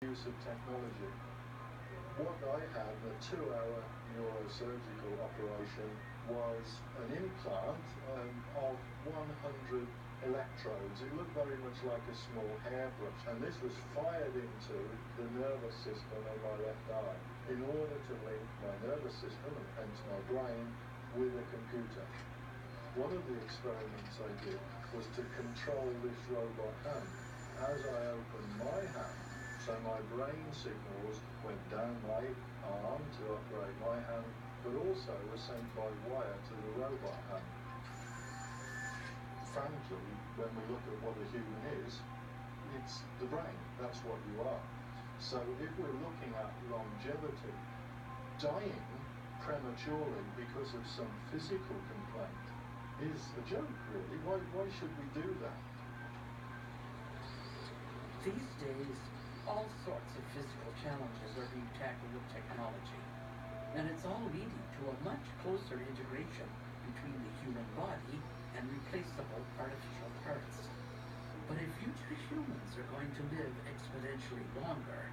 use of technology. What I had, a 2-hour neurosurgical operation, was an implant of 100 electrodes. It looked very much like a small hairbrush, and this was fired into the nervous system of my left eye in order to link my nervous system, and hence my brain, with a computer. One of the experiments I did was to control this robot hand. As I opened my hand, so my brain signals went down my arm to operate my hand, but also were sent by wire to the robot hand. Frankly, when we look at what a human is, it's the brain. That's what you are. So if we're looking at longevity, dying prematurely because of some physical complaint is a joke, really. Why should we do that? These days, all sorts of physical challenges are being tackled with technology, and it's all leading to a much closer integration between the human body and replaceable artificial parts. But if future humans are going to live exponentially longer,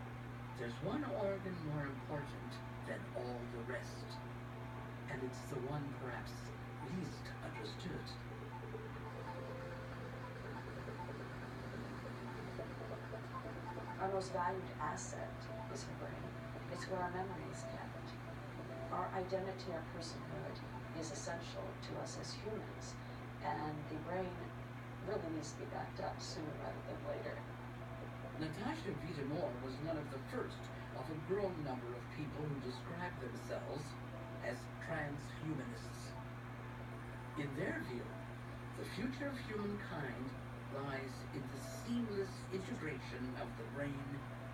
there's one organ more important than all the rest, and it's the one perhaps least understood. Our most valued asset is the brain. It's where our memories kept. Our identity, our personhood is essential to us as humans, and the brain really needs to be backed up sooner rather than later. Natasha Vita-Moore was one of the first of a growing number of people who describe themselves as transhumanists. In their view, the future of humankind lies in the seamless integration of the brain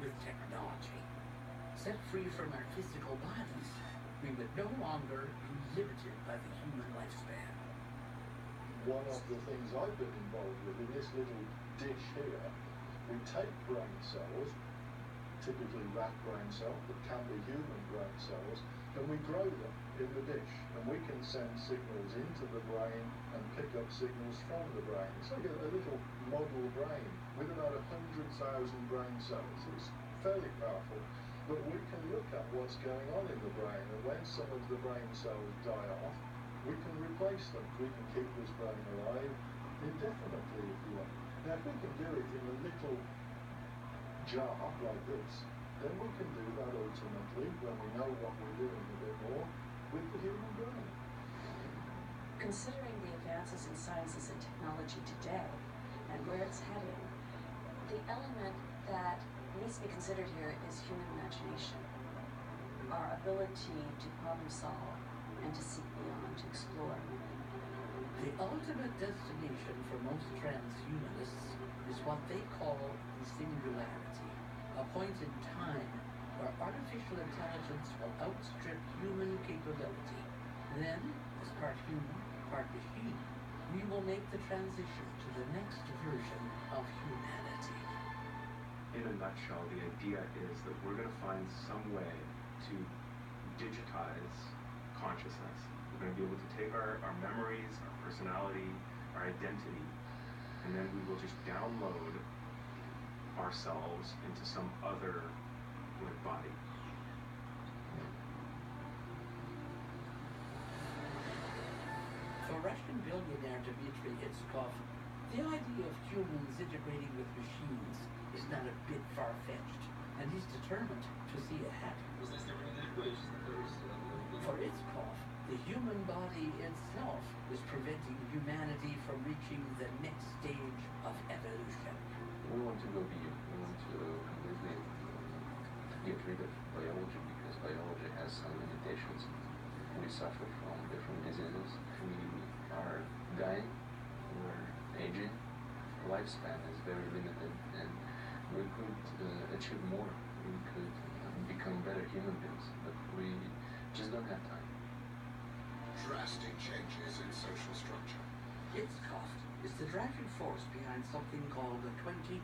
with technology. Set free from our physical bodies, we would no longer be limited by the human lifespan. One of the things I've been involved with in this little dish here, we take brain cells, typically rat brain cells, but can be human brain cells, and we grow them in the dish, and we can send signals into the brain and pick up signals from the brain. It's like a little model brain with about 100,000 brain cells. It's fairly powerful, but we can look at what's going on in the brain, and when some of the brain cells die off, we can replace them. We can keep this brain alive indefinitely if you want. Now if we can do it in a little jar like this, then we can do that ultimately when we know what we're doing a bit more with the human brain. Considering the advances in sciences and technology today and where it's heading, the element that needs to be considered here is human imagination. Our ability to problem solve and to seek beyond, to explore. The ultimate destination for most transhumanists is what they call the singularity, a point in time where artificial intelligence will outstrip human capability. Then, as part human, part machine, we will make the transition to the next version of humanity. In a nutshell, the idea is that we're going to find some way to digitize consciousness. We're going to be able to take our memories, our personality, our identity, and then we will just download ourselves into some other body. For Russian billionaire Dmitry Itzkov, the idea of humans integrating with machines is not a bit far-fetched, and he's determined to see it happen. For Itzkov, the human body itself is preventing humanity from reaching the next stage of evolution. We want to go beyond. We want to completely get rid of biology because biology has some limitations. We suffer from different diseases. We are dying. We're aging. Lifespan is very limited, and we could achieve more. We could become better human beings, but we just don't have time. Drastic changes in social structure. Itzkov is the driving force behind something called the 2045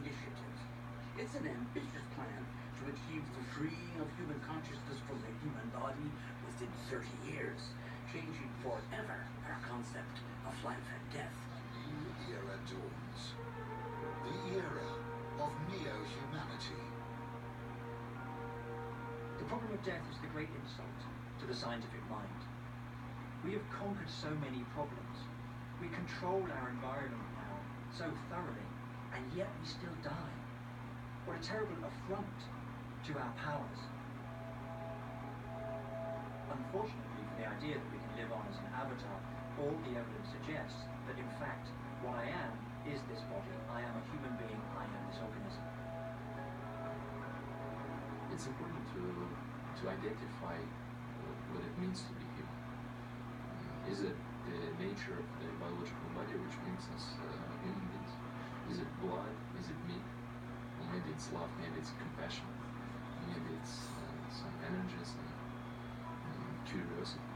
Initiative. It's an ambitious plan to achieve the freeing of human consciousness from the human body within 30 years, changing forever our concept of life and death. New era dawns. The era of neo-humanity. The problem of death is the great insult to the scientific mind. We have conquered so many problems. We control our environment now so thoroughly, and yet we still die. What a terrible affront to our powers. Unfortunately for the idea that we can live on as an avatar, all the evidence suggests that in fact what I am is this body. I am a human being, I am this organism. It's important to identify what it means to be human. Is it the nature of the biological body which makes us human beings? Is it blood? Is it meat? Or maybe it's love, maybe it's compassion, maybe it's some energies and curiosity.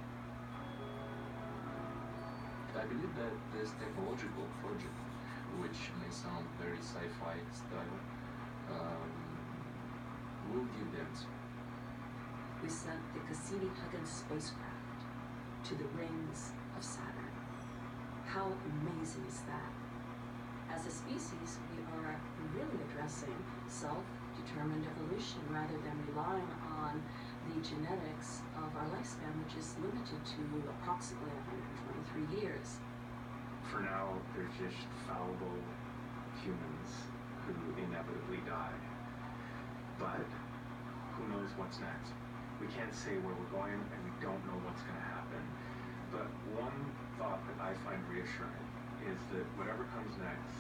I believe that this technological project, which may sound very sci-fi style, will give the answer. We sent the Cassini-Huygens spacecraft to the rings of Saturn. How amazing is that? As a species, we are really addressing self-determined evolution rather than relying on the genetics of our lifespan, which is limited to approximately 123 years. For now, they're just fallible humans who inevitably die. But who knows what's next? We can't say where we're going, and we don't know what's going to happen. But one thought that I find reassuring is that whatever comes next,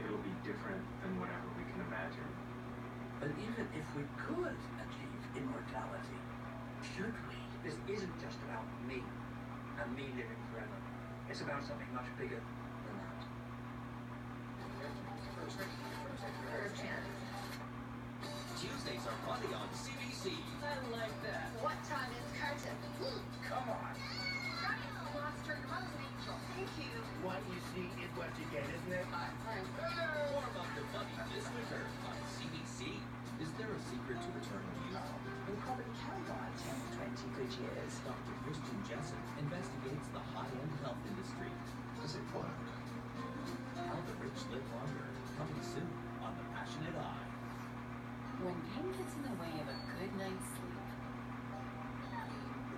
it'll be different than whatever we can imagine. But even if we could achieve immortality, should we? This isn't just about me and me living forever. It's about something much bigger than that. Tuesdays are funny on CBC. I like that. What time is curtain? Come on. Friday, Monster Rose Angel. Thank you. What you see is what you get, isn't it? More about the funny this winter on CBC. Is there a secret to eternal youth? We'll probably carry on 10, 20 good years. Dr. Christian Jessen investigates the high-end health industry. Does it work? How the rich live longer. Coming soon on The Passionate Eye. When pain gets in the way of a good night's sleep,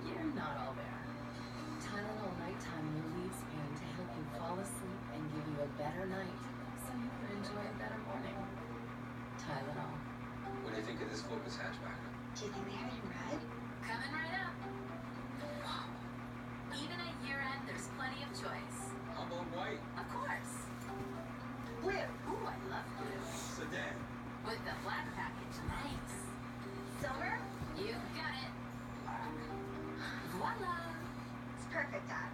you're not all there. Tylenol Nighttime relieves pain to help you fall asleep and give you a better night so you can enjoy a better morning. Tylenol. What do you think of this Focus hatchback? Do you think they have it in red? Coming right up. Even at year-end, there's plenty of choice. How about white? Of course. Blue. Ooh, I love blue. Sedan. With the black package, nice. Silver. You got it. Black. Voila. It's perfect, Dad.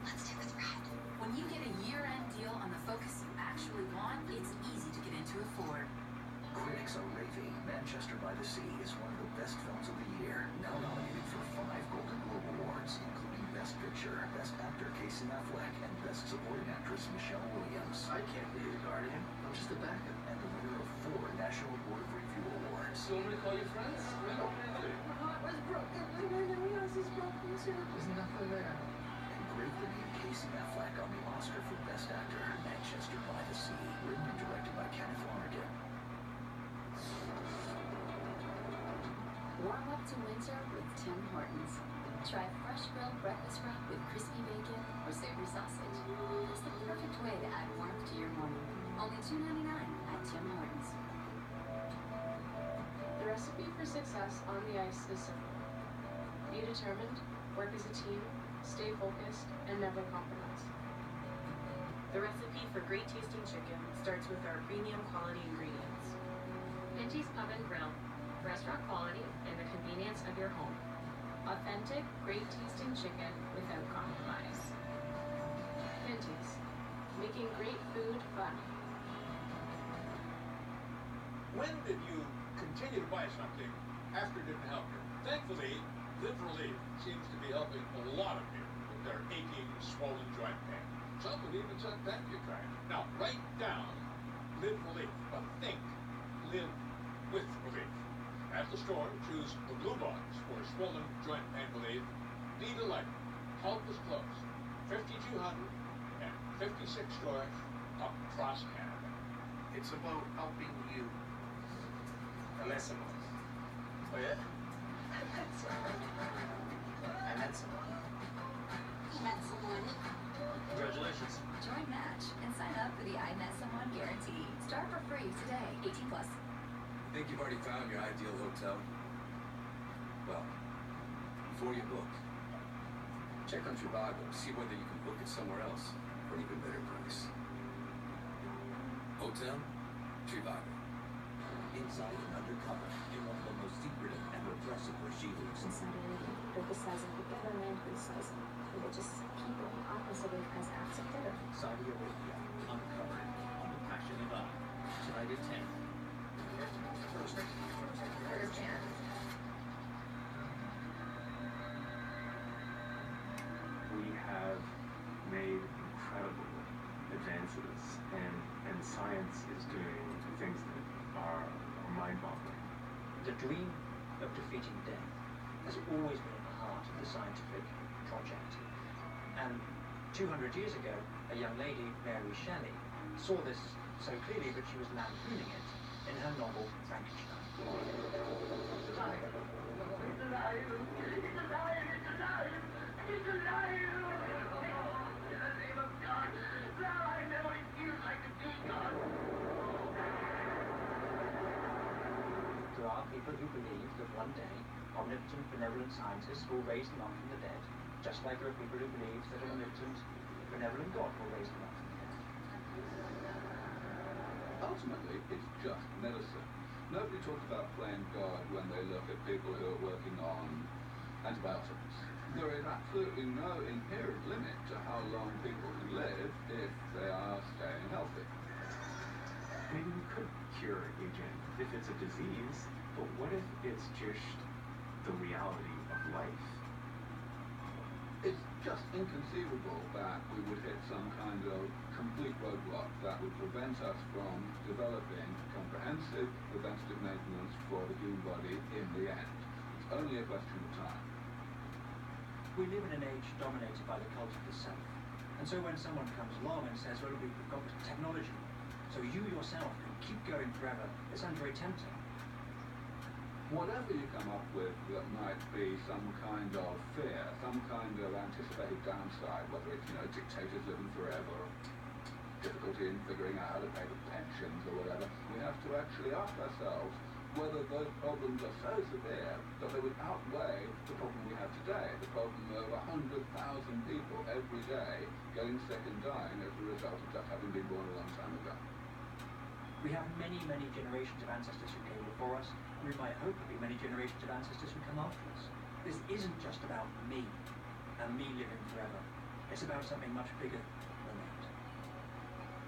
Let's do this red. When you get a year-end deal on the Focus you actually want, it's easy to get into a Ford. Critics are raving. Manchester by the Sea is one of the best films of the year. Now nominated for 5 Golden Globe Awards, including Best Picture, Best Actor Casey Affleck, and Best Supporting Actress Michelle Williams. I can't be the guardian. I'm just a backup and the winner of 4 National Board of Review Awards. You want me to call your friends? Where's Brooke? There's nothing there. And greatly named Casey Affleck on the Oscar for Best Actor, Manchester by the Sea, written and directed by Kenneth Lonergan. Warm up to winter with Tim Hortons. Try fresh grilled breakfast wrap with crispy bacon or savory sausage. It's the perfect way to add warmth to your morning. Only $2.99 at Tim Hortons. The recipe for success on the ice is simple. Be determined, work as a team, stay focused, and never compromise. The recipe for great tasting chicken starts with our premium quality ingredients. Pinty's Pub and Grill, restaurant quality and the convenience of your home. Authentic, great tasting chicken without compromise. Pinty's, making great food fun. When did you continue to buy something after it didn't help you? Thankfully, Live Relief seems to be helping a lot of people with their aching, swollen joint pain. Some would even send back your try it. Now, write down Live Relief, but think Live with Relief. At the store, choose the blue box for swollen joint pain relief. Need a light. Help is close. 5,200 and 56 stores across Canada. It's about helping you. I met someone. Oh yeah? I met someone. I met someone. Met someone. Congratulations. Join Match and sign up for the I Met Someone guarantee. Start for free today. 18 plus. Think you've already found your ideal hotel? Well, before you book, check on Trivago to see whether you can book it somewhere else for an even better price. Hotel Trivago. Inside and undercover in one of the most secretive and repressive regimes. Inside Arabia, criticizing the government, criticizing religious people, opposite as acts of terror. Saudi Arabia, uncovered on The Passion of God. Tonight at 10. Firsthand. We have made incredible advances, and science is doing things that are mind-boggling. The dream of defeating death has always been at the heart of the scientific project. And 200 years ago, a young lady, Mary Shelley, saw this so clearly that she was lampooning it in her novel Frankenstein. It's alive! It's alive! It's alive! It's alive! In the name of God, now I know it feels like to be God. There are people who believe that one day omnipotent, benevolent scientists will raise them up from the dead, just like there are people who believe that an omnipotent, benevolent God will raise them up from the dead. Ultimately, it's just medicine. Nobody talks about playing God when they look at people who are working on antibiotics. There is absolutely no inherent limit to how long people can live if they are staying healthy. Maybe we could cure aging if it's a disease, but what if it's just the reality of life? It's just inconceivable that we would hit some kind of complete roadblock that would prevent us from developing comprehensive preventative maintenance for the human body in the end. It's only a question of time. We live in an age dominated by the cult of the self. And so when someone comes along and says, well, we've got this technology, so you yourself can keep going forever, it sounds very tempting. Whatever you come up with that might be some kind of fear, some kind of anticipated downside, whether it's, dictators living forever, or difficulty in figuring out how to pay the pensions or whatever, we have to actually ask ourselves whether those problems are so severe that they would outweigh the problem we have today, the problem of 100,000 people every day getting sick and dying as a result of just having been born a long time ago. We have many, many generations of ancestors who came before us, and we might hope there'll be many generations of ancestors who come after us. This isn't just about me and me living forever. It's about something much bigger than that.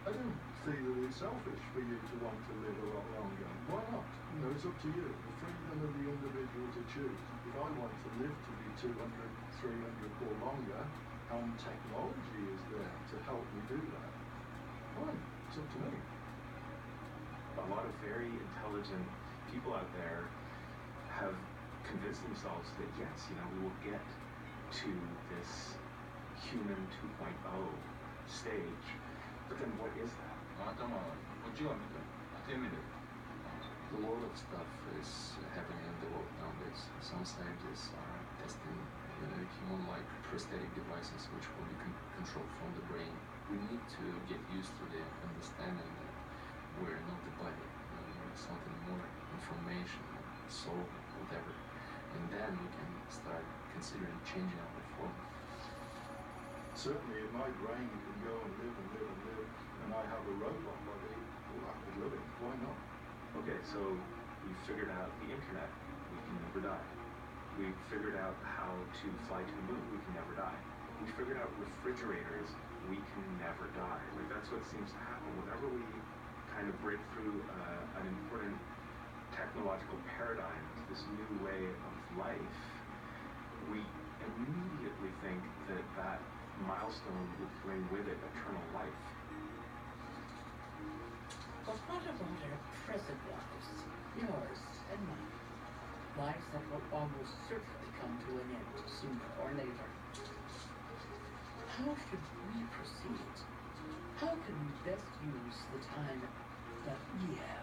I don't see that it's selfish for you to want to live a lot longer. Why not? It's up to you. The freedom of the individual to choose. If I want to live to be 200, 300 or longer, and technology is there to help me do that, fine. It's up to me. A lot of very intelligent people out there have convinced themselves that yes, we will get to this human 2.0 stage. But then what is that? A lot of stuff is happening in the world nowadays. Some scientists are testing human-like prosthetic devices which will be controlled from the brain. We need to get used to the understanding that we're not the body. We're something more, information, soul, whatever. And then we can start considering changing our form. Certainly, if my brain can go and live and live and live, and I have a robot body, well, I could live it. Why not? Okay, so we figured out the internet, we can never die. We figured out how to fly to the moon, we can never die. We figured out refrigerators, we can never die. Like, that's what seems to happen. Whenever we kind of break through an important technological paradigm, this new way of life, we immediately think that milestone would bring with it eternal life. But what about our present lives, yours and mine? Lives that will almost certainly come to an end sooner or later. How should we proceed? How can we best use the time that we have